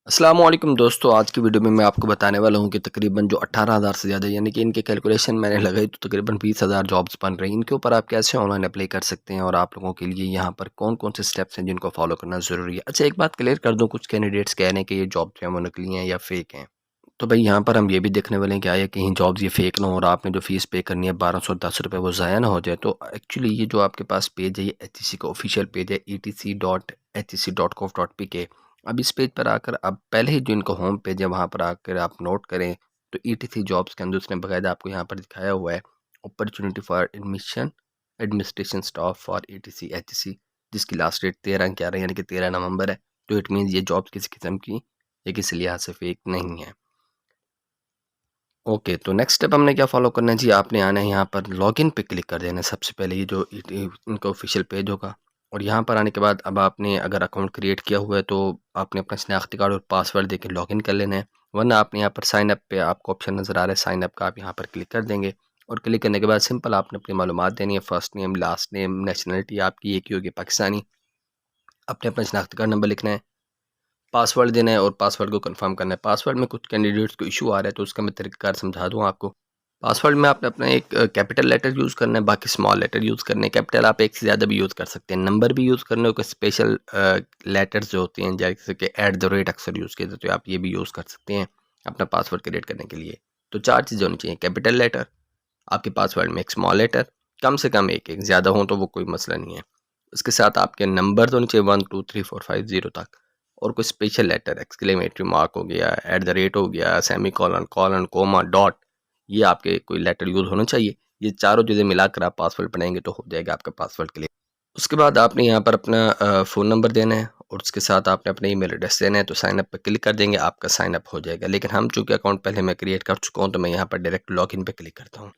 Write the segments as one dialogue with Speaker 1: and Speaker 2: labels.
Speaker 1: अस्सलाम वालेकुम दोस्तों, आज की वीडियो में मैं आपको बताने वाला हूँ कि तकरीबन जो 18,000 से ज़्यादा यानी कि इनके कैलकुलेशन मैंने लगाई तो तकरीबन 20,000 जॉब्स बन रही हैं। इनके ऊपर आप कैसे ऑनलाइन अप्लाई कर सकते हैं और आप लोगों के लिए यहाँ पर कौन-कौन से स्टेप्स हैं जिनको फॉलो करना ज़रूरी है। अच्छा, एक बात क्लियर कर दूँ, कुछ कैंडिडेट्स कह रहे हैं कि ये जॉब जो है वो नकली हैं या फेक हैं। तो भाई यहाँ पर हम ये भी देखने वाले हैं कि आया कहीं जॉब्स ये फेक ना हो और आपने जो फीस पे करनी है 1210 रुपये वो ज़ाया ना हो जाए। तो एक्चुअली ये जो आपके पास पेज है ये एचईसी का ऑफिशियल पेज है etc.hec.gov.pk। अब इस पेज पर आकर अब पहले ही जो इनका होम पेज है वहाँ पर आकर आप नोट करें तो ईटीसी जॉब्स के अंदर उसने बाकायदा आपको यहाँ पर दिखाया हुआ है opportunity for admission administration staff for etc HEC, जिसकी लास्ट डेट 13/11 यानी कि 13 नवंबर है। तो इट मीन्स ये जॉब किसी किस्म की या किसी लिहाज से फेक नहीं है। ओके, तो नेक्स्ट स्टेप हमने क्या फ़ॉलो करना है जी, आपने आना है यहाँ पर लॉगिन पे क्लिक कर देना है सबसे पहले, ये जो इनका ऑफिशियल पेज होगा। और यहाँ पर आने के बाद अब आपने अगर अकाउंट क्रिएट किया हुआ है तो आपने अपना शनाख्ती कार्ड और पासवर्ड देके लॉगिन कर लेना है। वरना आपने यहाँ पर साइन अप पे आपको ऑप्शन नज़र आ रहा है, साइन अप का आप यहाँ पर क्लिक कर देंगे। और क्लिक करने के बाद सिंपल आपने अपनी मालूमात देनी है, first name, last name, nationality आपकी एक ही होगी पाकिस्तानी। आपने अपना शनाख्ती कार्ड नंबर लिखना है, पासवर्ड देना है और पासवर्ड को कंफर्म करना है। पासवर्ड में कुछ कैंडिडेट्स को इशू आ रहा है तो उसका मैं तरीक़ाकार समझा दूँ आपको। पासवर्ड में आपने अपना एक कैपिटल लेटर यूज़ करना है, बाकी स्मॉल लेटर यूज़ करने हैं। कैपिटल आप एक से ज़्यादा भी यूज़ कर सकते हैं, नंबर भी यूज़ करने को स्पेशल लेटर्स जो होते हैं जैसे कि @ अक्सर यूज़ किए जाते हैं, आप ये भी यूज़ कर सकते हैं अपना पासवर्ड क्रिएट करने के लिए। तो 4 चीज़ें होनी चाहिए, कैपिटल लेटर, आपके पासवर्ड में एक स्मॉल लेटर, कम से कम एक ज़्यादा हो तो वो कोई मसला नहीं है। उसके साथ आपके नंबर होने चाहिए 1 2 3 4 5 0 तक, और कोई स्पेशल लेटर, एक्सक्लेमेटरी मार्क हो गया, @ हो गया, सेमीकोलन, कोलन, कोमा, डॉट, ये आपके कोई लेटर यूज़ होना चाहिए। ये चारों चीज़ें मिलाकर आप पासवर्ड बनाएंगे तो हो जाएगा आपका पासवर्ड क्लियर। उसके बाद आपने यहाँ पर अपना फ़ोन नंबर देना है और उसके साथ आपने अपना ईमेल एड्रेस देना है। तो साइन अप पे क्लिक कर देंगे, आपका साइन अप हो जाएगा। लेकिन हम चूँकि अकाउंट पहले मैं क्रिएट कर चुका हूँ तो मैं यहाँ पर डायरेक्ट लॉगिन पे क्लिक करता हूँ।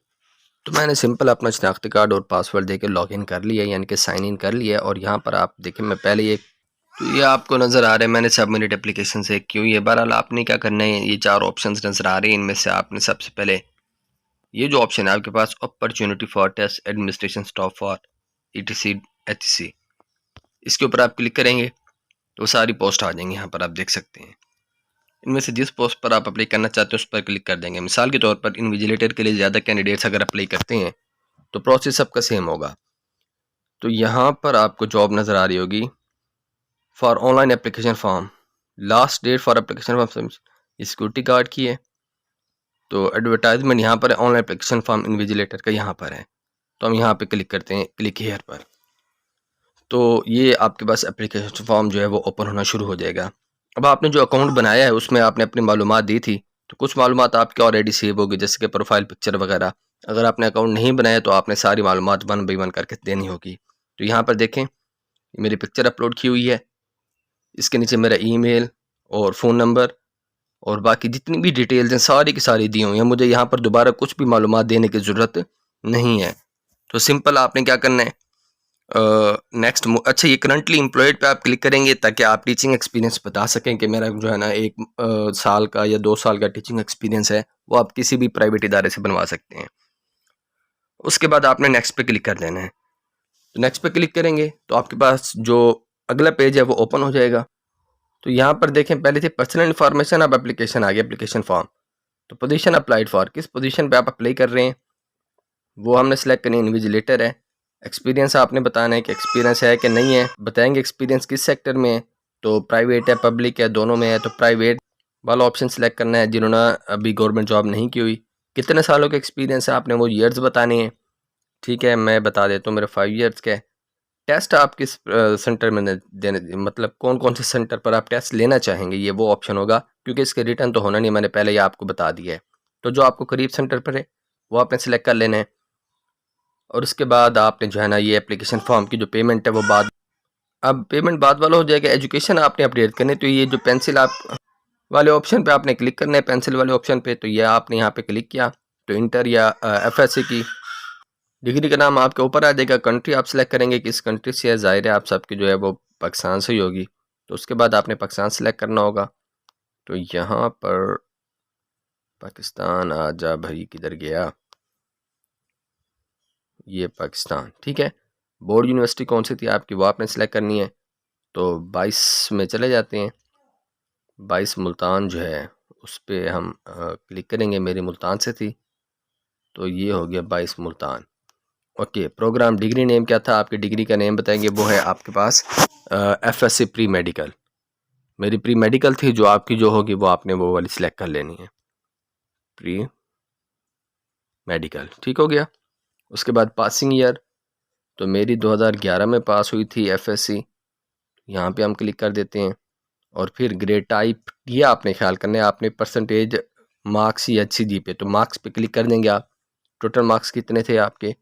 Speaker 1: तो मैंने सिंपल अपना शनाख्ती कार्ड और पासवर्ड देके लॉगिन कर लिया, यानी कि साइन इन कर लिया। और यहाँ पर आप देखें मैं पहले ये, तो ये आपको नज़र आ रहा है मैंने सबमिट एप्लीकेशन से क्यों, ये बहरहाल आपने क्या करना है, ये 4 ऑप्शंस नज़र आ रहे हैं, इनमें से आपने सबसे पहले ये जो ऑप्शन है आपके पास opportunity for test administration staff for ETC HC, इसके ऊपर आप क्लिक करेंगे तो सारी पोस्ट आ जाएंगी। यहाँ पर आप देख सकते हैं, इनमें से जिस पोस्ट पर आप अप्लाई करना चाहते हैं उस पर क्लिक कर देंगे। मिसाल के तौर पर इन्विजिलेटर के लिए ज़्यादा कैंडिडेट्स अगर अप्लाई करते हैं तो प्रोसेस सबका सेम होगा। तो यहाँ पर आपको जॉब नज़र आ रही होगी for online application form, last date for application form submission, security guard की है। तो एडवर्टाइजमेंट यहाँ पर है, ऑनलाइन एप्लीकेशन फॉर्म इन्विजिलेटर का यहाँ पर है। तो हम यहाँ पे क्लिक करते हैं, क्लिक हेयर पर। तो ये आपके पास एप्लीकेशन फॉर्म जो है वो ओपन होना शुरू हो जाएगा। अब आपने जो अकाउंट बनाया है उसमें आपने अपनी मालूमात दी थी, तो कुछ मालूमात आपकी ऑलरेडी सेव होगी जैसे कि प्रोफाइल पिक्चर वगैरह। अगर आपने अकाउंट नहीं बनाया तो आपने सारी मालूमात 1 बाई 1 करके देनी होगी। तो यहाँ पर देखें मेरी पिक्चर अपलोड की हुई है, इसके नीचे मेरा ईमेल और फ़ोन नंबर और बाकी जितनी भी डिटेल्स हैं सारी की सारी दी हुई हैं। मुझे यहाँ पर दोबारा कुछ भी मालूमात देने की ज़रूरत नहीं है। तो सिंपल आपने क्या करना है, नेक्स्ट अच्छा, ये करंटली एम्प्लॉयड पे आप क्लिक करेंगे ताकि आप टीचिंग एक्सपीरियंस बता सकें कि मेरा जो है ना 1 साल का या 2 साल का टीचिंग एक्सपीरियंस है, वो आप किसी भी प्राइवेट इदारे से बनवा सकते हैं। उसके बाद आपने नेक्स्ट पे क्लिक कर देना है। तो नेक्स्ट पे क्लिक करेंगे तो आपके पास जो अगला पेज है वो ओपन हो जाएगा। तो यहाँ पर देखें पहले थे पर्सनल इन्फॉर्मेशन, अब एप्लीकेशन आ गया, एप्लीकेशन फॉर्म। तो पोजीशन अप्लाइड फॉर, किस पोजीशन पे आप अप्लाई कर रहे हैं वो हमने सेलेक्ट करनी है, इन्विजिलेटर है। एक्सपीरियंस आपने बताना है कि एक्सपीरियंस है कि नहीं है, बताएंगे एक्सपीरियंस किस सेक्टर में है, तो प्राइवेट है पब्लिक है दोनों में है, तो प्राइवेट वाला ऑप्शन सेलेक्ट करना है। जिन्होंने अभी गवर्नमेंट जॉब नहीं की हुई, कितने सालों का एक्सपीरियंस है आपने वो ईयर्स बताने हैं। ठीक है, मैं बता देता हूँ मेरा 5 ईयर्स का है। टेस्ट आप किस सेंटर में देने, मतलब कौन कौन से सेंटर पर आप टेस्ट लेना चाहेंगे, ये वो ऑप्शन होगा, क्योंकि इसके रिटर्न तो होना नहीं, मैंने पहले ही आपको बता दिया है। तो जो आपको करीब सेंटर पर है वो आपने सेलेक्ट कर लेना है। और उसके बाद आपने जो है ना ये एप्लीकेशन फॉर्म की जो पेमेंट है वो बाद, अब पेमेंट बाद वाला हो जाएगा। एजुकेशन आपने अपडेट करनी है, तो ये जो पेंसिल आप वाले ऑप्शन पे आपने क्लिक करना है, पेंसिल वाले ऑप्शन पे। तो ये आपने यहाँ पे क्लिक किया तो इंटर या एफएससी की डिग्री का नाम आपके ऊपर आ जाएगा। कंट्री आप सेलेक्ट करेंगे किस कंट्री से है, ज़ाहिर है आप सबकी जो है वो पाकिस्तान से ही होगी। तो उसके बाद आपने पाकिस्तान सेलेक्ट करना होगा। तो यहाँ पर पाकिस्तान आजा भाई, किधर गया, ये पाकिस्तान, ठीक है। बोर्ड यूनिवर्सिटी कौन सी थी आपकी वो आपने सेलेक्ट करनी है। तो 22 में चले जाते हैं, 22 मुल्तान जो है उस पर हम क्लिक करेंगे। मेरी मुल्तान से थी, तो ये हो गया 22 Multan. Okay, program degree name क्या था? आपकी डिग्री का नेम बताएंगे। वो है आपके पास FSC प्री मेडिकल। मेरी प्री मेडिकल थी, जो आपकी जो होगी वो आपने वो वाली सिलेक्ट कर लेनी है, प्री मेडिकल। ठीक हो गया। उसके बाद पासिंग ईयर, तो मेरी 2011 में पास हुई थी FSC, यहाँ पे हम क्लिक कर देते हैं। और फिर ग्रेड टाइप ये आपने ख्याल करना है, आपने परसेंटेज मार्क्स या HCG तो मार्क्स पे क्लिक कर देंगे आप। टोटल मार्क्स कितने थे आपके?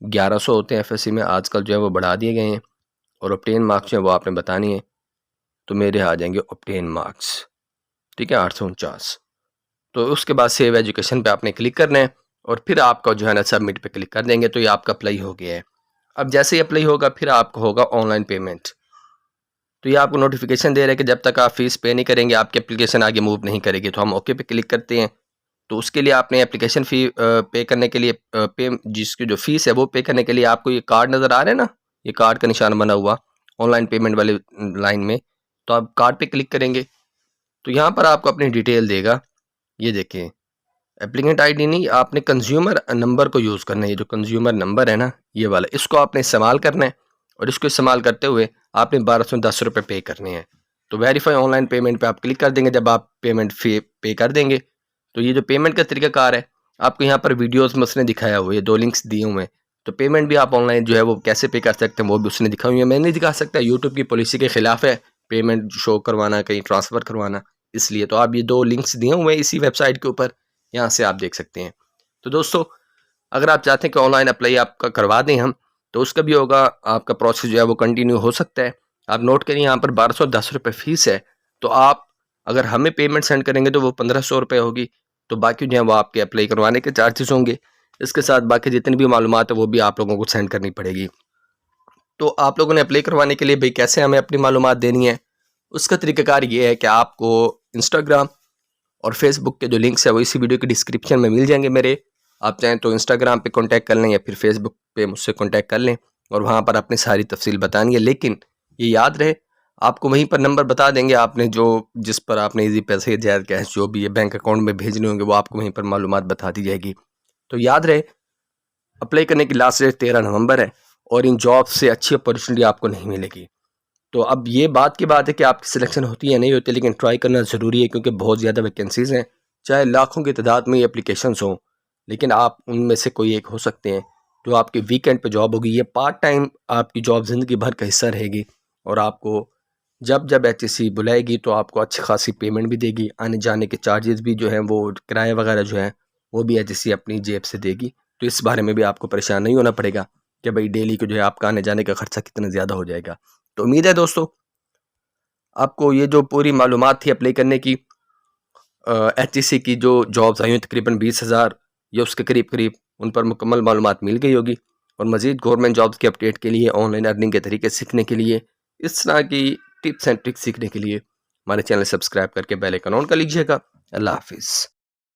Speaker 1: 1100 होते हैं FSC में, आजकल जो है वो बढ़ा दिए गए हैं। और ऑब्टेन मार्क्स जो है वो आपने बतानी है, तो मेरे आ जाएंगे ऑब्टेन मार्क्स, ठीक है, 849। तो उसके बाद सेव एजुकेशन पे आपने क्लिक करना है और फिर आपका जो है ना सबमिट पे क्लिक कर देंगे, तो ये आपका अप्लाई हो गया है। अब जैसे ही अप्लाई होगा फिर आपको होगा ऑनलाइन पेमेंट। तो ये आपको नोटिफिकेशन दे रहा है कि जब तक आप फीस पे नहीं करेंगे आपकी एप्लीकेशन आगे मूव नहीं करेगी। तो हम ओके पे क्लिक करते हैं। तो उसके लिए आपने एप्लीकेशन फ़ी पे करने के लिए जिसकी जो फ़ीस है वो पे करने के लिए आपको ये कार्ड नज़र आ रहा है ना, ये कार्ड का निशान बना हुआ ऑनलाइन पेमेंट वाले लाइन में, तो आप कार्ड पे क्लिक करेंगे। तो यहाँ पर आपको अपनी डिटेल देगा। ये देखें, एप्लीकेंट आईडी नहीं, आपने कंज्यूमर नंबर को यूज़ करना है। ये जो कंज्यूमर नंबर है ना, ये वाला, इसको आपने इस्तेमाल करना है। और इसको इस्तेमाल करते हुए आपने 1210 रुपये पे करने हैं। तो वेरीफाई ऑनलाइन पेमेंट पे आप क्लिक कर देंगे। जब आप पेमेंट फी पे कर देंगे, तो ये जो पेमेंट का तरीकाकार है आपको यहाँ पर वीडियोज़ में उसने दिखाया हुआ है, 2 लिंक्स दिए हुए हैं। तो पेमेंट भी आप ऑनलाइन जो है वो कैसे पे कर सकते हैं वो भी उसने दिखाई हुई है। मैं नहीं दिखा सकता, यूट्यूब की पॉलिसी के खिलाफ है पेमेंट शो करवाना, कहीं ट्रांसफ़र करवाना, इसलिए। तो आप ये 2 लिंक्स दिए हुए हैं इसी वेबसाइट के ऊपर, यहाँ से आप देख सकते हैं। तो दोस्तों, अगर आप चाहते हैं कि ऑनलाइन अप्लाई आपका करवा दें हम, तो उसका भी होगा, आपका प्रोसेस जो है वो कंटिन्यू हो सकता है। आप नोट करिए, यहाँ पर 1210 रुपये फ़ीस है। तो आप अगर हमें पेमेंट सेंड करेंगे तो वो 1500 रुपये होगी। तो बाकी जो है वो आपके अप्लाई करवाने के चार्जेस होंगे। इसके साथ बाकी जितनी भी मालूमात है वो भी आप लोगों को सेंड करनी पड़ेगी। तो आप लोगों ने अप्लाई करवाने के लिए भाई कैसे हमें अपनी मालूमात देनी है, उसका तरीक़ाकार ये है कि आपको इंस्टाग्राम और फेसबुक के जो लिंक्स है वो इसी वीडियो के डिस्क्रिप्शन में मिल जाएंगे मेरे। आप चाहें तो इंस्टाग्राम पे कांटेक्ट कर लें या फिर फेसबुक पे मुझसे कांटेक्ट कर लें और वहाँ पर अपनी सारी तफसील बतानी है। लेकिन ये याद रहे, आपको वहीं पर नंबर बता देंगे, आपने जो जिस पर आपने इजी पैसे जायज़ कैश जो भी है बैंक अकाउंट में भेजने होंगे वो आपको वहीं पर मालूमात बता दी जाएगी। तो याद रहे, अप्लाई करने की लास्ट डेट 13 नवंबर है और इन जॉब से अच्छी अपॉर्चुनिटी आपको नहीं मिलेगी। तो अब ये बात की बात है कि आपकी सिलेक्शन होती है या नहीं होती, लेकिन ट्राई करना ज़रूरी है क्योंकि बहुत ज़्यादा वैकेंसीज़ हैं। चाहे लाखों की तादाद में ये एप्लीकेशंस हों, लेकिन आप उनमें से कोई एक हो सकते हैं जो आपके वीकेंड पे जॉब होगी। ये पार्ट टाइम आपकी जॉब ज़िंदगी भर का हिस्सा रहेगी और आपको जब जब HSC बुलाएगी तो आपको अच्छी खासी पेमेंट भी देगी। आने जाने के चार्जेस भी जो हैं वो किराया वगैरह जो है वो भी HSC अपनी जेब से देगी। तो इस बारे में भी आपको परेशान नहीं होना पड़ेगा कि भाई डेली को जो है आपका आने जाने का खर्चा कितना ज़्यादा हो जाएगा। तो उम्मीद है दोस्तों, आपको ये जो पूरी मालूमात थी अप्लाई करने की, HEC की जो जॉब्स आई हुई तकरीबन 20,000 या उसके करीब करीब, उन पर मुकम्मल मालूमात मिल गई होगी। और मज़ीद गवर्नमेंट जॉब्स के अपडेट के लिए, ऑनलाइन अर्निंग के तरीके सीखने के लिए, इस तरह की टिप्स एंड ट्रिक्स सीखने के लिए हमारे चैनल सब्सक्राइब करके बेल आइकन ऑन कर लीजिएगा। अल्लाह हाफिज़।